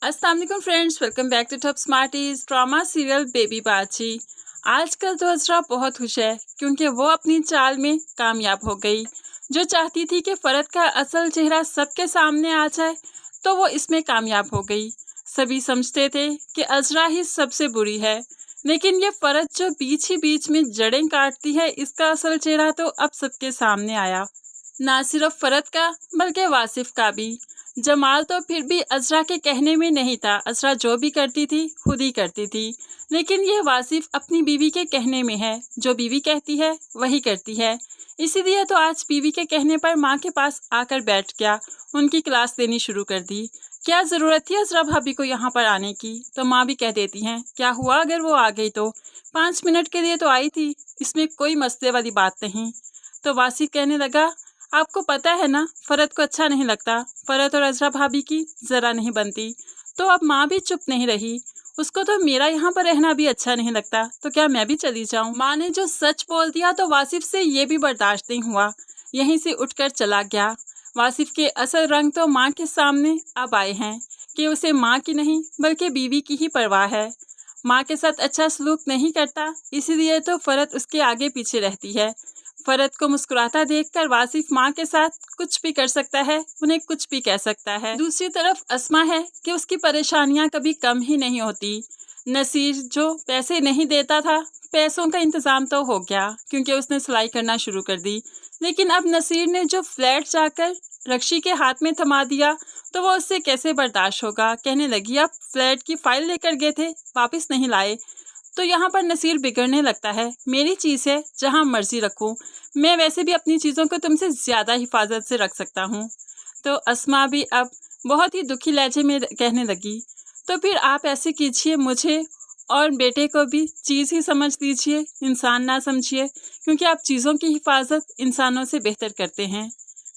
अस्सलाम वालेकुम friends, welcome back to Top Smarties drama serial baby Baji. आजकल तो अजरा बहुत खुश है क्योंकि वो अपनी चाल में कामयाब हो गई। जो चाहती थी कि फरद का असल चेहरा सबके सामने आ जाए, तो वो इसमें कामयाब हो गई। सभी समझते थे कि अजरा ही सबसे बुरी है, लेकिन ये फरद जो बीच ही बीच में जड़ें काटती है, इसका असल चेहरा तो अब सबके सामने आया। ना सिर्फ फरद का बल्कि वासिफ का भी। जमाल तो फिर भी अजरा के कहने में नहीं था, अजरा जो भी करती थी खुद ही करती थी। लेकिन ये वासिफ अपनी बीवी के कहने में है, जो बीवी कहती है वही करती है। इसीलिए तो आज बीवी के कहने पर माँ के पास आकर बैठ गया, उनकी क्लास लेनी शुरू कर दी। क्या ज़रूरत थी अजरा भाभी को यहाँ पर आने की? तो माँ भी कह देती हैं, क्या हुआ अगर वो आ गई तो? 5 मिनट के लिए तो आई थी, इसमें कोई मसले वाली बात नहीं। तो वासिफ कहने लगा, आपको पता है ना, फरद को अच्छा नहीं लगता, फरद और अजरा भाभी की ज़रा नहीं बनती। तो अब माँ भी चुप नहीं रही, उसको तो मेरा यहाँ पर रहना भी अच्छा नहीं लगता, तो क्या मैं भी चली जाऊँ? माँ ने जो सच बोल दिया तो वासिफ से ये भी बर्दाश्त नहीं हुआ, यहीं से उठकर चला गया। वासिफ के असल रंग तो माँ के सामने अब आए हैं कि उसे माँ की नहीं बल्कि बीवी की ही परवाह है। माँ के साथ अच्छा सलूक नहीं करता, इसीलिए तो फरद उसके आगे पीछे रहती है। फरद को मुस्कुराता देखकर वासिफ माँ के साथ कुछ भी कर सकता है, उन्हें कुछ भी कह सकता है। दूसरी तरफ अस्मा है कि उसकी परेशानियाँ कभी कम ही नहीं होती। नसीर जो पैसे नहीं देता था, पैसों का इंतज़ाम तो हो गया क्योंकि उसने सिलाई करना शुरू कर दी। लेकिन अब नसीर ने जो फ्लैट जाकर रक्षी के हाथ में थमा दिया, तो वो उससे कैसे बर्दाश्त होगा। कहने लगी, अब फ्लैट की फाइल लेकर गए थे, वापस नहीं लाए। तो यहाँ पर नसीर बिगड़ने लगता है, मेरी चीज़ है, जहाँ मर्जी रखूँ, मैं वैसे भी अपनी चीज़ों को तुमसे ज़्यादा हिफाजत से रख सकता हूँ। तो अस्मा भी अब बहुत ही दुखी लहजे में कहने लगी, तो फिर आप ऐसे कीजिए, मुझे और बेटे को भी चीज़ ही समझ लीजिए, इंसान ना समझिए, क्योंकि आप चीज़ों की हिफाजत इंसानों से बेहतर करते हैं।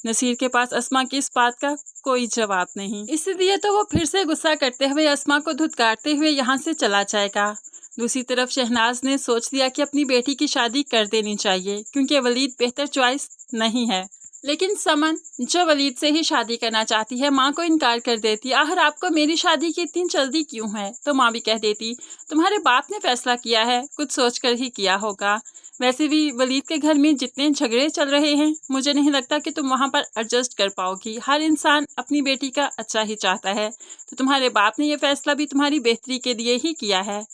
नसीर के पास अस्मा की इस बात का कोई जवाब नहीं, इसलिए तो वो फिर से गुस्सा करते हुए अस्मा को धुतकारते हुए यहाँ से चला जाएगा। दूसरी तरफ शहनाज ने सोच लिया कि अपनी बेटी की शादी कर देनी चाहिए क्योंकि वलीद बेहतर चॉइस नहीं है। लेकिन समन जो वलीद से ही शादी करना चाहती है, माँ को इनकार कर देती। आखिर आपको मेरी शादी की इतनी जल्दी क्यों है? तो माँ भी कह देती, तुम्हारे बाप ने फैसला किया है, कुछ सोच कर ही किया होगा। वैसे भी वलीद के घर में जितने झगड़े चल रहे हैं, मुझे नहीं लगता कि तुम वहाँ पर एडजस्ट कर पाओगी। हर इंसान अपनी बेटी का अच्छा ही चाहता है, तो तुम्हारे बाप ने यह फैसला भी तुम्हारी बेहतरी के लिए ही किया है।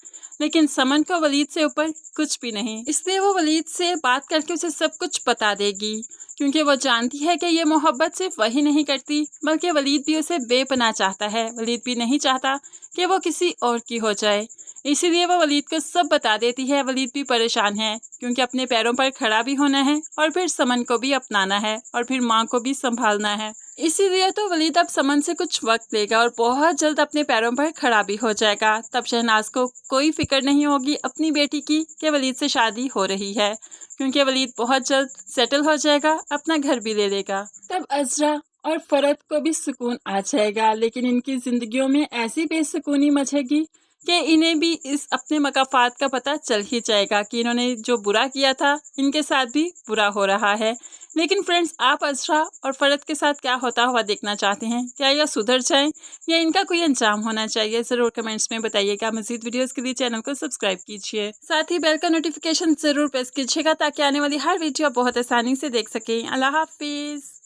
लेकिन समन को वलीद से ऊपर कुछ भी नहीं, इसलिए वो वलीद से बात करके उसे सब कुछ बता देगी, क्योंकि वो जानती है कि ये मोहब्बत सिर्फ वही नहीं करती बल्कि वलीद भी उसे बेपनाह चाहता है। वलीद भी नहीं चाहता कि वो किसी और की हो जाए, इसीलिए वो वलीद को सब बता देती है। वलीद भी परेशान है क्योंकि अपने पैरों पर खड़ा भी होना है और फिर समन को भी अपनाना है और फिर माँ को भी संभालना है। इसीलिए तो वलीद अब समन से कुछ वक्त लेगा और बहुत जल्द अपने पैरों पर खड़ा भी हो जाएगा। तब शहनाज को कोई फिक्र नहीं होगी अपनी बेटी की कि वलीद से शादी हो रही है, क्योंकि वलीद बहुत जल्द सेटल हो जाएगा, अपना घर भी ले लेगा। तब अजरा और फरद को भी सुकून आ जाएगा, लेकिन इनकी जिंदगियों में ऐसी बेसुकूनी मचेगी कि इन्हें भी इस अपने मकाफात का पता चल ही जाएगा कि इन्होंने जो बुरा किया था, इनके साथ भी बुरा हो रहा है। लेकिन फ्रेंड्स, आप अजरा और फरद के साथ क्या होता हुआ देखना चाहते हैं? क्या यह सुधर जाएं या इनका कोई अंजाम होना चाहिए? ज़रूर कमेंट्स में बताइएगा। मज़ीद वीडियोस के लिए चैनल को सब्सक्राइब कीजिए, साथ ही बेल का नोटिफिकेशन ज़रूर प्रेस कीजिएगा ताकि आने वाली हर वीडियो बहुत आसानी से देख सकें। अल्लाह हाफिज़।